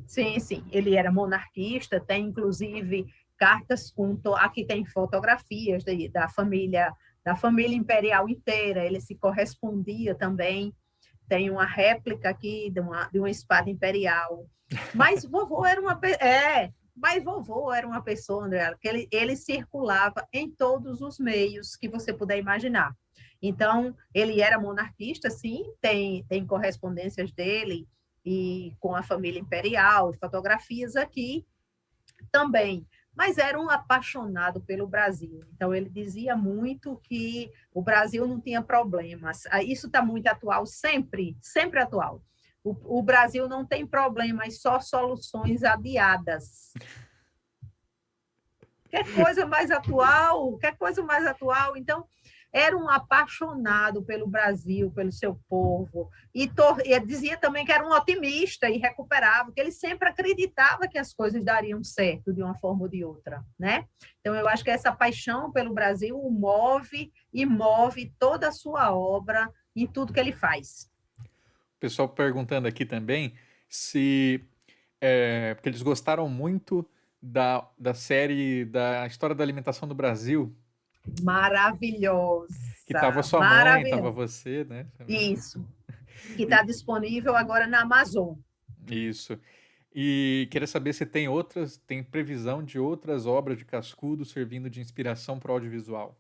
sim, sim. Ele era monarquista, tem inclusive cartas aqui tem fotografias da família imperial inteira. Ele se correspondia também. Tem uma réplica aqui de uma espada imperial. Mas vovô era mas vovô era uma pessoa, André, que ele circulava em todos os meios que você puder imaginar. Então, ele era monarquista, sim, tem correspondências dele e com a família imperial, fotografias aqui também, mas era um apaixonado pelo Brasil. Então, ele dizia muito que o Brasil não tinha problemas. Isso está muito atual, sempre, sempre atual. O Brasil não tem problemas, só soluções adiadas. Quer coisa mais atual? Quer coisa mais atual? Então, era um apaixonado pelo Brasil, pelo seu povo, e dizia também que era um otimista e recuperava, que ele sempre acreditava que as coisas dariam certo de uma forma ou de outra, né? Então, eu acho que essa paixão pelo Brasil o move e move toda a sua obra em tudo que ele faz. O pessoal perguntando aqui também se porque eles gostaram muito da série da História da Alimentação do Brasil, que tava Maravilhosa, sua mãe, tava maravilhosa. você, né? Também. Isso, que está E- disponível agora na Amazon. isso. E queria saber se tem previsão de outras obras de Cascudo servindo de inspiração para o audiovisual.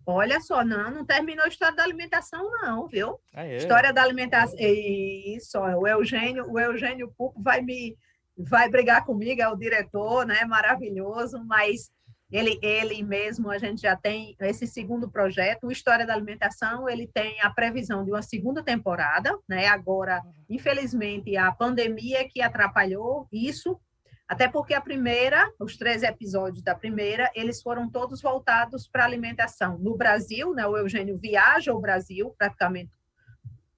Olha só, não terminou a história da alimentação, não, viu? Ah, é? História da alimentação. Isso, ó, o Eugênio Pupo vai brigar comigo, é o diretor, né? Maravilhoso, mas ele mesmo, a gente já tem esse segundo projeto, o História da Alimentação, ele tem a previsão de uma segunda temporada, né? Agora, infelizmente, a pandemia que atrapalhou isso, até porque a primeira, os 13 episódios da primeira, eles foram todos voltados para alimentação. No Brasil, né, o Eugênio viaja ao Brasil, praticamente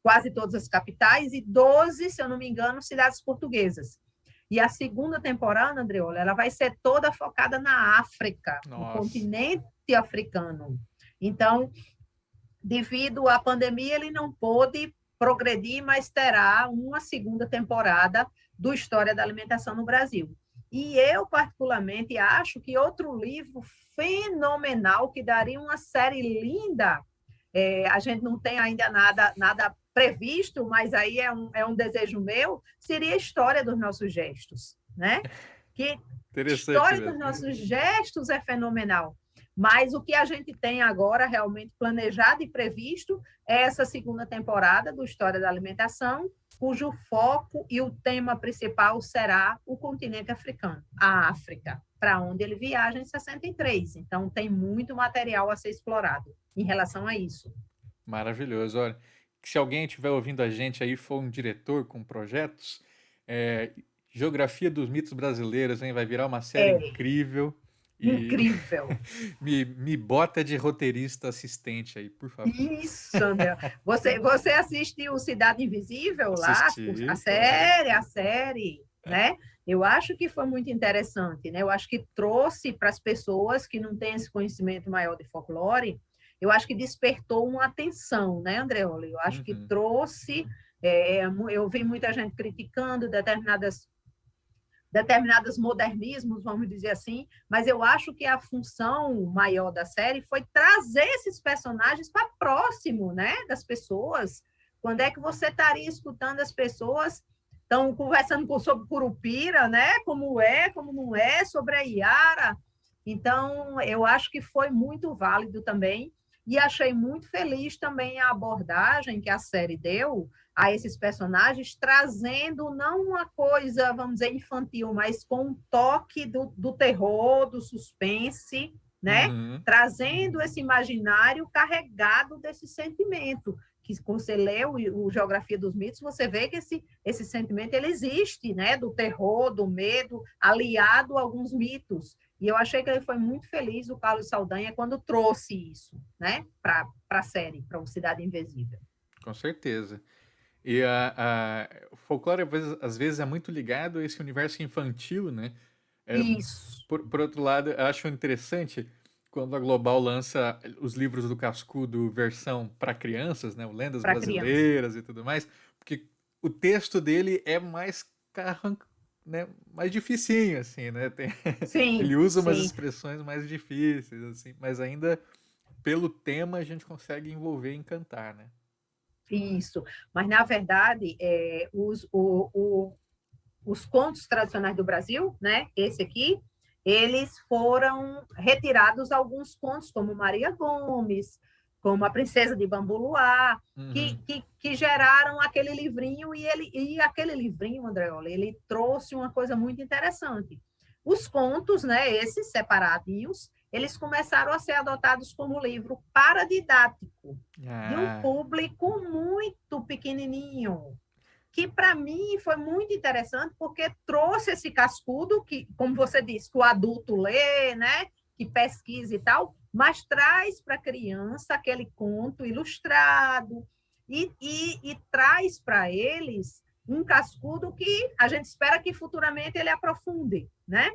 quase todas as capitais, e 12, se eu não me engano, cidades portuguesas. E a segunda temporada, Andreola, ela vai ser toda focada na África, no Nossa. continente africano. Então, devido à pandemia, ele não pôde progredir, mas terá uma segunda temporada do História da Alimentação no Brasil. E eu, particularmente, acho que outro livro fenomenal, que daria uma série linda, a gente não tem ainda nada previsto, mas aí é um desejo meu, seria a História dos Nossos Gestos, né? Que Interessante História dos mesmo. Nossos Gestos é fenomenal. Mas o que a gente tem agora realmente planejado e previsto é essa segunda temporada do História da Alimentação, cujo foco e o tema principal será o continente africano, a África, para onde ele viaja em 63. Então, tem muito material a ser explorado em relação a isso. Maravilhoso. Olha, se alguém estiver ouvindo a gente aí for um diretor com projetos, é, Geografia dos Mitos Brasileiros, hein? Vai virar uma série É incrível. E incrível. me bota de roteirista assistente aí, por favor. Isso, André. Você assistiu o Cidade Invisível lá, Assistir, claro. a série, né? Eu acho que foi muito interessante, né? Eu acho que trouxe para as pessoas que não têm esse conhecimento maior de folclore, eu acho que despertou uma atenção, né, Andreoli? Eu acho que Uhum. trouxe, eu vi muita gente criticando determinados modernismos, vamos dizer assim, mas eu acho que a função maior da série foi trazer esses personagens para próximo, né, das pessoas. Quando é que você estaria escutando as pessoas estão conversando sobre Curupira, né, como não é, sobre a Iara. Então, eu acho que foi muito válido também e achei muito feliz também a abordagem que a série deu a esses personagens, trazendo não uma coisa, vamos dizer, infantil, mas com um toque do terror, do suspense, né? Uhum. Trazendo esse imaginário carregado desse sentimento. Que quando você lê o Geografia dos Mitos, você vê que esse sentimento ele existe, né? Do terror, do medo, aliado a alguns mitos. E eu achei que ele foi muito feliz, o Carlos Saldanha, quando trouxe isso, né? Para a série, para o Cidade Invisível. Com certeza. E o folclore às vezes é muito ligado a esse universo infantil, né? É, Isso, por outro lado, eu acho interessante quando a Global lança os livros do Cascudo versão para crianças, né? O Lendas para criança. Brasileiras e tudo mais, porque o texto dele é né? Mais dificinho, assim, né? Sim, Ele usa umas sim, expressões mais difíceis, assim, mas ainda pelo tema a gente consegue envolver e encantar, né? isso. Mas, na verdade, os contos tradicionais do Brasil, né? Esse aqui, eles foram retirados alguns contos, como Maria Gomes, como A Princesa de Bambu Luar, Uhum. que geraram aquele livrinho, e aquele livrinho, Andreola, ele trouxe uma coisa muito interessante. Os contos, né, esses separadinhos, eles começaram a ser adotados como livro paradidático, de um Ah, público muito pequenininho, que para mim foi muito interessante, porque trouxe esse cascudo, que, como você disse, que o adulto lê, né, que pesquisa e tal, mas traz para a criança aquele conto ilustrado e traz para eles um cascudo que a gente espera que futuramente ele aprofunde, né?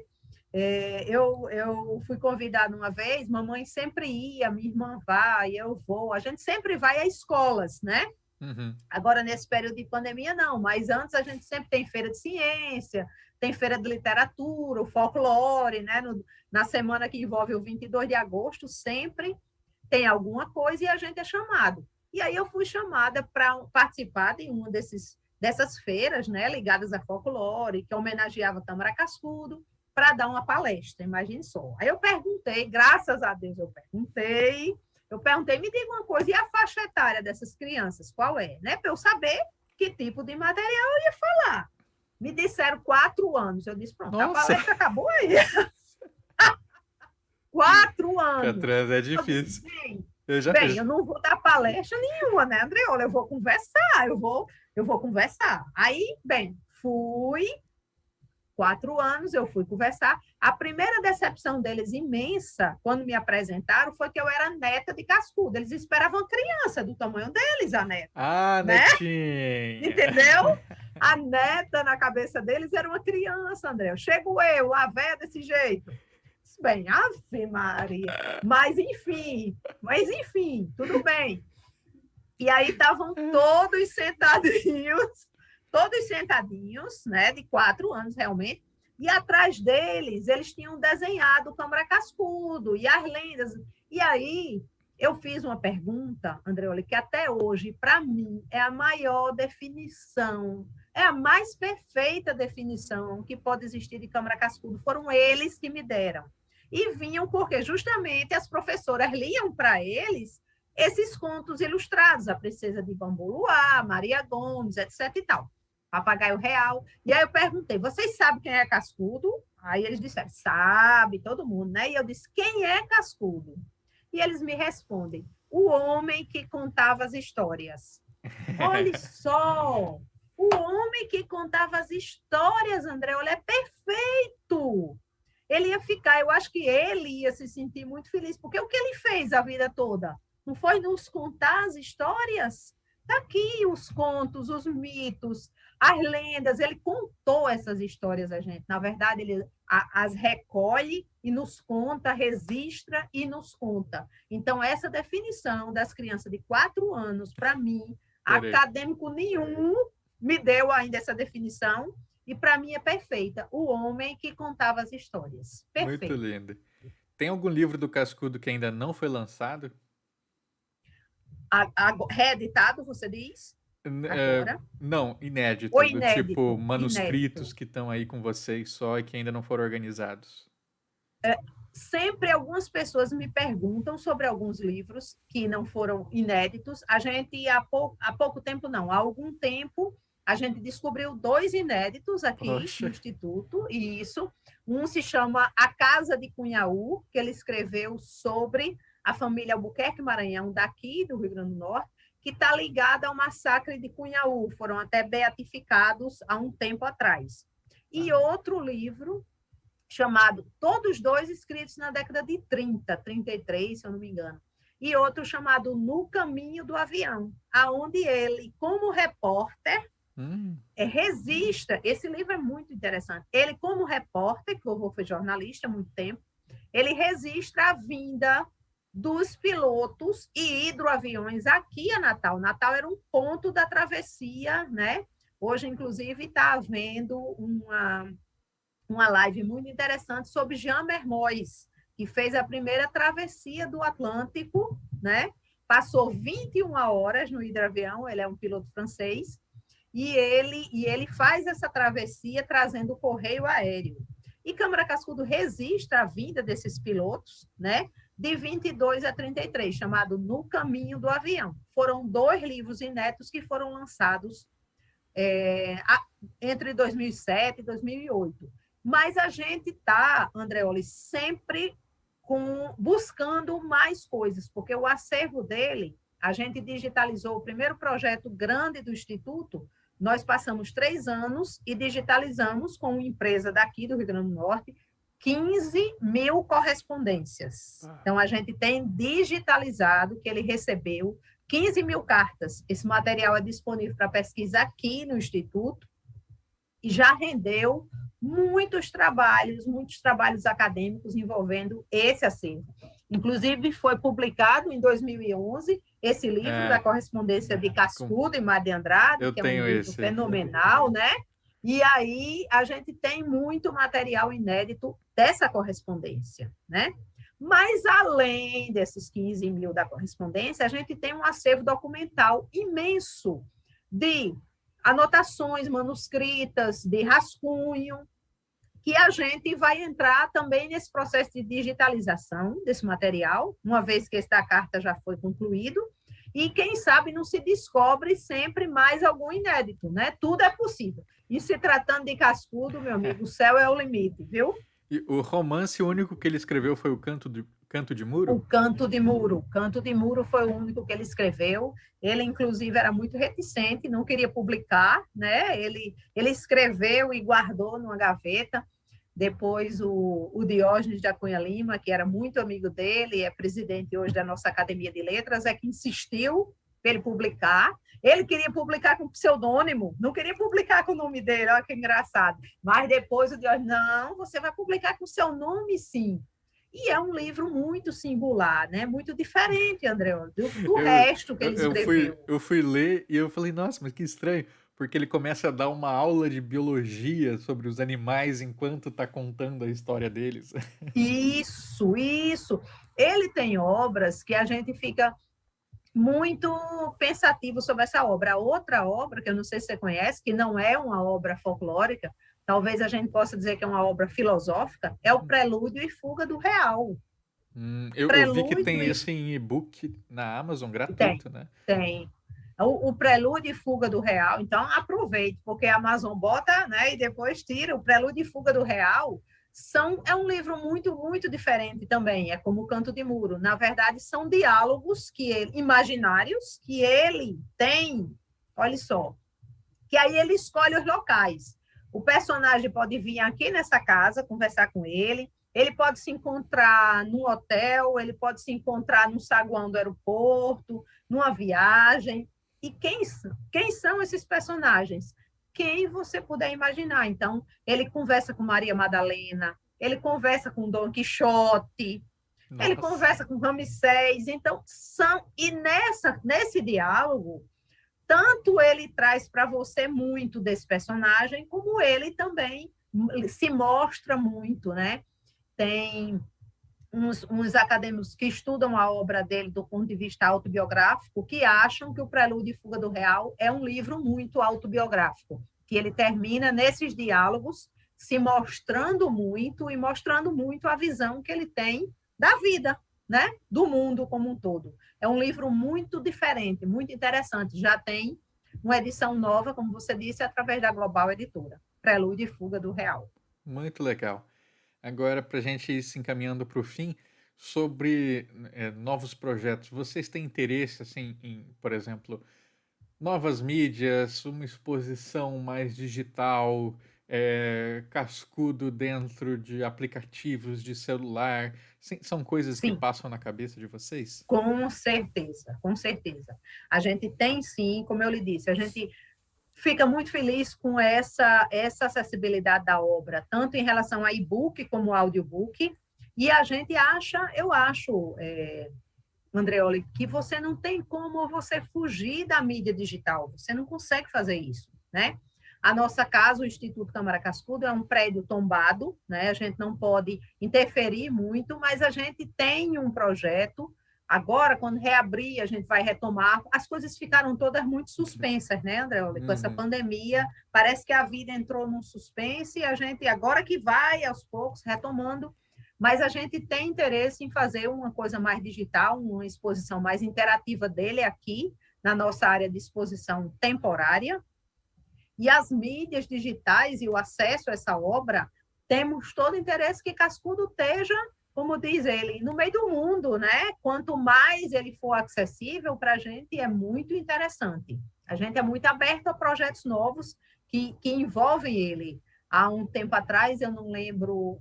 Eu fui convidada uma vez, mamãe sempre ia, minha irmã vai, eu vou, a gente sempre vai a escolas, né? uhum. Agora, nesse período de pandemia, não, mas antes a gente sempre tem feira de ciência, tem feira de literatura, o folclore, né? Na semana que envolve o 22 de agosto, sempre tem alguma coisa e a gente é chamado. E aí eu fui chamada para participar de uma dessas feiras, né, ligadas a folclore, que homenageava Tamara Cascudo, para dar uma palestra, imagine só. Aí eu perguntei, graças a Deus eu perguntei, me diga uma coisa, e a faixa etária dessas crianças, qual é? Né? Para eu saber que tipo de material eu ia falar. Me disseram 4 anos. Eu disse, pronto, a Nossa, palestra acabou aí. 4 anos. Catraz é Eu disse, difícil. bem, Eu já, bem, eu não vou dar palestra nenhuma, né, Andreola? Eu vou conversar, eu vou conversar. Aí, bem, fui, 4 anos, eu fui conversar. A primeira decepção deles, imensa, quando me apresentaram, foi que eu era neta de cascudo. Eles esperavam criança do tamanho deles, a neta, Ah, né? netinha. Entendeu? A neta na cabeça deles era uma criança, André. Chego eu, a véia desse jeito. Bem, ave Maria. Mas enfim, tudo bem. E aí estavam todos sentadinhos, né, de 4 anos realmente, e atrás deles eles tinham desenhado o Câmara Cascudo e as lendas. E aí eu fiz uma pergunta, Andreoli, que até hoje, para mim, é a maior definição, é a mais perfeita definição que pode existir de Câmara Cascudo. Foram eles que me deram. E vinham porque justamente as professoras liam para eles esses contos ilustrados, A Princesa de Bambu Luar, Maria Gomes, etc e tal. Papagaio Real. E aí eu perguntei, vocês sabem quem é Cascudo? Aí eles disseram, sabe, todo mundo, né? E eu disse, quem é Cascudo? E eles me respondem, o homem que contava as histórias. Olhe só, o homem que contava as histórias, André, olha, é perfeito. Ele ia ficar, eu acho que ele ia se sentir muito feliz, porque o que ele fez a vida toda? Não foi nos contar as histórias? Está aqui os contos, os mitos, as lendas. Ele contou essas histórias a gente. Na verdade, ele as recolhe e nos conta, registra e nos conta. Então, essa definição das crianças de 4 anos, para mim, Adorei. acadêmico nenhum me deu ainda essa definição, e para mim é perfeita. O homem que contava as histórias. Muito Perfeito. lindo. Tem algum livro do Cascudo que ainda não foi lançado? Reeditado, você diz? Agora. Não, Ou inédito, do tipo inédito? manuscritos Inédito. que estão aí com vocês só e que ainda não foram organizados. Sempre algumas pessoas me perguntam sobre alguns livros que não foram inéditos. A gente, há pouco tempo, não, há algum tempo, a gente descobriu 2 inéditos aqui no Poxa. Instituto, e isso. Um se chama A Casa de Cunhaú, que ele escreveu sobre a família Albuquerque Maranhão, daqui do Rio Grande do Norte, que está ligada ao massacre de Cunhaú. Foram até beatificados há um tempo atrás. E outro livro chamado, todos dois escritos na década de 30, 33, se eu não me engano, e outro chamado No Caminho do Avião, aonde ele, como repórter, registra, esse livro é muito interessante, ele como repórter, que o vovô foi jornalista há muito tempo, ele registra a vinda dos pilotos e hidroaviões aqui a Natal. Natal era um ponto da travessia, né? Hoje, inclusive, está havendo uma live muito interessante sobre Jean Mermoz, que fez a primeira travessia do Atlântico, né? Passou 21 horas no hidroavião, ele é um piloto francês, e ele faz essa travessia trazendo o correio aéreo. E Câmara Cascudo resiste à vinda desses pilotos, né? De 22 a 33, chamado No Caminho do Avião. Foram 2 livros inéditos que foram lançados entre 2007 e 2008. Mas a gente está, Andreoli, sempre buscando mais coisas, porque o acervo dele, a gente digitalizou o primeiro projeto grande do Instituto, nós passamos 3 anos e digitalizamos com uma empresa daqui do Rio Grande do Norte 15 mil correspondências. Então, a gente tem digitalizado que ele recebeu 15 mil cartas. Esse material é disponível para pesquisa aqui no Instituto e já rendeu muitos trabalhos acadêmicos envolvendo esse acervo. Inclusive, foi publicado em 2011 esse livro da correspondência de Cascudo e Mar de Andrade, que é um livro fenomenal, né? E aí a gente tem muito material inédito dessa correspondência, né? Mas, além desses 15 mil da correspondência, a gente tem um acervo documental imenso de anotações manuscritas, de rascunho, que a gente vai entrar também nesse processo de digitalização desse material, uma vez que esta carta já foi concluído, e quem sabe não se descobre sempre mais algum inédito, né? Tudo é possível. E se tratando de Cascudo, meu amigo, o céu é o limite, viu? E o romance, o único que ele escreveu foi o Canto de Muro? O Canto de Muro. O Canto de Muro foi o único que ele escreveu. Ele, inclusive, era muito reticente, não queria publicar, né? Ele escreveu e guardou numa gaveta. Depois, o Diógenes da Cunha Lima, que era muito amigo dele, é presidente hoje da nossa Academia de Letras, é que insistiu para ele publicar. Ele queria publicar com pseudônimo, não queria publicar com o nome dele, olha que engraçado. Mas depois o Diógenes, não, você vai publicar com o seu nome, sim. E é um livro muito singular, né? Muito diferente, André, do resto que ele escreveu. Eu fui ler e eu falei, nossa, mas que estranho, porque ele começa a dar uma aula de biologia sobre os animais enquanto está contando a história deles. Isso. Ele tem obras que a gente fica muito pensativo sobre essa obra. A outra obra, que eu não sei se você conhece, que não é uma obra folclórica, talvez a gente possa dizer que é uma obra filosófica, é o Prelúdio e Fuga do Real. Eu vi que tem isso em e-book na Amazon, gratuito, né? Tem. O Prelúdio e Fuga do Real, então aproveite, porque a Amazon bota, né, e depois tira. O Prelúdio e Fuga do Real é um livro muito, muito diferente também, é como o Canto de Muro. Na verdade, são diálogos imaginários que ele tem, olha só, que aí ele escolhe os locais. O personagem pode vir aqui nessa casa, conversar com ele pode se encontrar num hotel, ele pode se encontrar no saguão do aeroporto, numa viagem. E quem são esses personagens? Quem você puder imaginar. Então, ele conversa com Maria Madalena, ele conversa com Dom Quixote, nossa, ele conversa com Ramsés. Então, nesse diálogo, tanto ele traz para você muito desse personagem, como ele também se mostra muito, né? Tem uns acadêmicos que estudam a obra dele do ponto de vista autobiográfico, que acham que o Prelúdio e Fuga do Real é um livro muito autobiográfico, que ele termina nesses diálogos se mostrando muito e mostrando muito a visão que ele tem da vida, né? Do mundo como um todo. É um livro muito diferente, muito interessante. Já tem uma edição nova, como você disse, através da Global Editora. Prelúdio e Fuga do Real. Muito legal. Agora, para a gente ir se encaminhando para o fim, sobre novos projetos, vocês têm interesse, assim, em, por exemplo, novas mídias, uma exposição mais digital, Cascudo dentro de aplicativos de celular? São coisas que passam na cabeça de vocês? Com certeza, com certeza. A gente tem sim, como eu lhe disse, a gente fica muito feliz com essa acessibilidade da obra, tanto em relação a e-book como audiobook, e a gente eu acho, Andreoli, que você não tem como você fugir da mídia digital, você não consegue fazer isso, né? A nossa casa, o Instituto Câmara Cascudo, é um prédio tombado, né? A gente não pode interferir muito, mas a gente tem um projeto Agora, quando reabrir, a gente vai retomar. As coisas ficaram todas muito suspensas, né, Andreoli? Com essa pandemia, parece que a vida entrou num suspense e a gente, agora que vai, aos poucos, retomando, mas a gente tem interesse em fazer uma coisa mais digital, uma exposição mais interativa dele aqui, na nossa área de exposição temporária. E as mídias digitais e o acesso a essa obra, temos todo o interesse que Cascudo esteja, como diz ele, no meio do mundo, né? Quanto mais ele for acessível para a gente, é muito interessante. A gente é muito aberto a projetos novos que envolvem ele. Há um tempo atrás, eu não lembro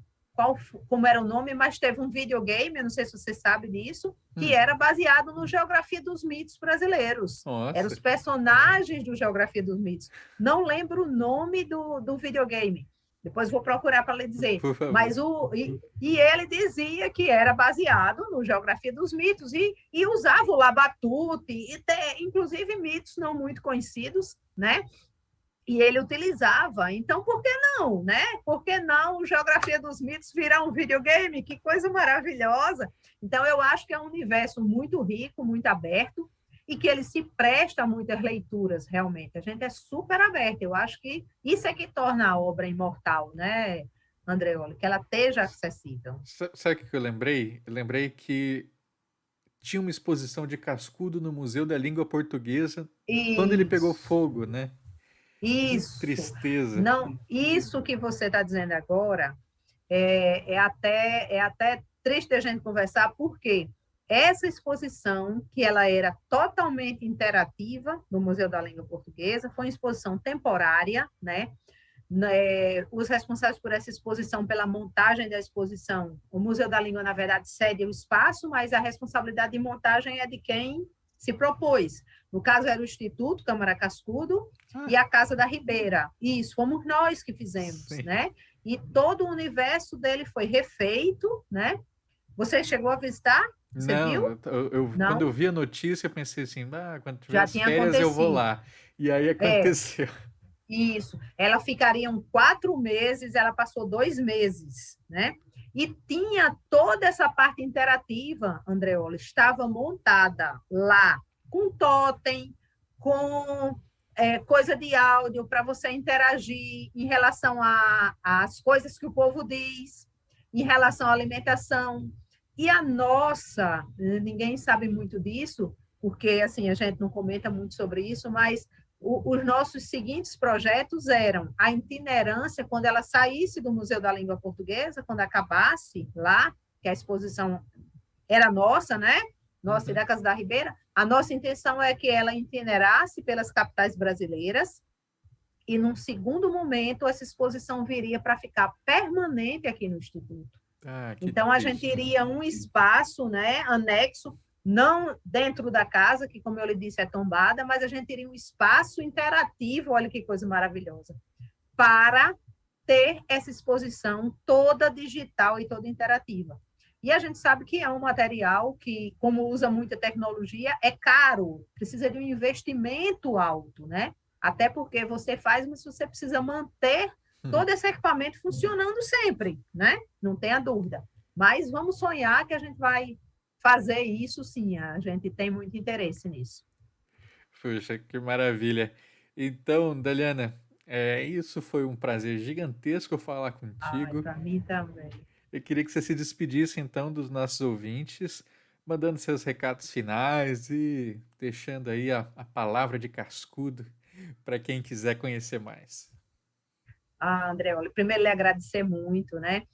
como era o nome, mas teve um videogame, eu não sei se você sabe disso, que era baseado no Geografia dos Mitos brasileiros. Eram os personagens do Geografia dos Mitos. Não lembro o nome do videogame. Depois vou procurar para lhe dizer. Mas ele dizia que era baseado no Geografia dos Mitos e usava o labatute, inclusive mitos não muito conhecidos, né? E ele utilizava. Então, por que não, né? Por que não Geografia dos Mitos virar um videogame? Que coisa maravilhosa! Então, eu acho que é um universo muito rico, muito aberto, e que ele se presta a muitas leituras, realmente. A gente é super aberto. Eu acho que isso é que torna a obra imortal, né, Andreoli? Que ela esteja acessível. Sabe o que eu lembrei? Eu lembrei que tinha uma exposição de Cascudo no Museu da Língua Portuguesa quando ele pegou fogo, né? Isso. Que tristeza. Não, isso que você está dizendo agora é até triste a gente conversar, porque essa exposição, que ela era totalmente interativa no Museu da Língua Portuguesa, foi uma exposição temporária, né? Os responsáveis por essa exposição, pela montagem da exposição, o Museu da Língua, na verdade, cede o espaço, mas a responsabilidade de montagem é de quem se propôs. No caso, era o Instituto Câmara Cascudo e a Casa da Ribeira. Isso, fomos nós que fizemos, né? E todo o universo dele foi refeito, né? Você chegou a visitar? Você viu? Não, quando eu vi a notícia, eu pensei assim, quando tiver Já as tinha férias acontecido. eu vou lá. E aí aconteceu. Isso. Ela ficaria 4 meses, ela passou 2 meses, né? E tinha toda essa parte interativa, Andreola, estava montada lá, com totem, com coisa de áudio para você interagir em relação às coisas que o povo diz, em relação à alimentação. E a nossa, ninguém sabe muito disso, porque assim a gente não comenta muito sobre isso, mas os nossos seguintes projetos eram a itinerância, quando ela saísse do Museu da Língua Portuguesa, quando acabasse lá, que a exposição era nossa, né? Nossa, e da Casa da Ribeira, a nossa intenção é que ela itinerasse pelas capitais brasileiras e, num segundo momento, essa exposição viria para ficar permanente aqui no Instituto. Então, a gente iria um espaço, né, anexo, não dentro da casa, que, como eu lhe disse, é tombada, mas a gente teria um espaço interativo, olha que coisa maravilhosa, para ter essa exposição toda digital e toda interativa. E a gente sabe que é um material que, como usa muita tecnologia, é caro, precisa de um investimento alto, né? Até porque você faz, mas você precisa manter todo esse equipamento funcionando sempre, né? Não tenha dúvida. Mas vamos sonhar que a gente vai fazer isso, sim. A gente tem muito interesse nisso. Puxa, que maravilha. Então, Daliana, isso foi um prazer gigantesco falar contigo. Para mim também. Eu queria que você se despedisse, então, dos nossos ouvintes, mandando seus recados finais e deixando aí a palavra de Cascudo para quem quiser conhecer mais. André, olha, primeiro lhe agradecer muito, né?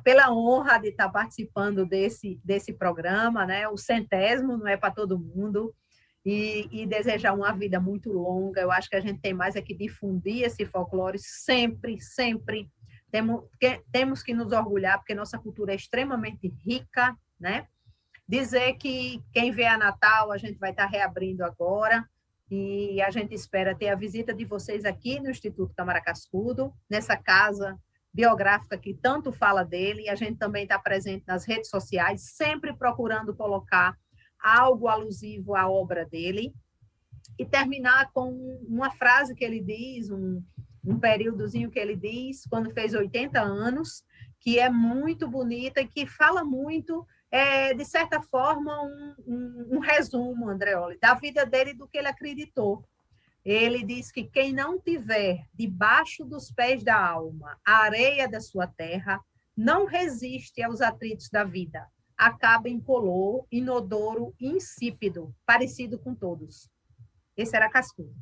Pela honra de estar participando desse programa, né? O 100º não é para todo mundo, e desejar uma vida muito longa. Eu acho que a gente tem mais é que difundir esse folclore sempre, sempre. Temos que nos orgulhar, porque nossa cultura é extremamente rica, né? Dizer que quem vê a Natal, a gente vai estar reabrindo agora, e a gente espera ter a visita de vocês aqui no Instituto Câmara Cascudo, nessa casa biográfica que tanto fala dele, e a gente também está presente nas redes sociais, sempre procurando colocar algo alusivo à obra dele, e terminar com uma frase que ele diz, um períodozinho que ele diz, quando fez 80 anos, que é muito bonita e que fala muito é, de certa forma, um resumo, Andreoli, da vida dele e do que ele acreditou. Ele diz que quem não tiver debaixo dos pés da alma a areia da sua terra, não resiste aos atritos da vida. Acaba incolor, inodoro, insípido, parecido com todos. Esse era Cascudo.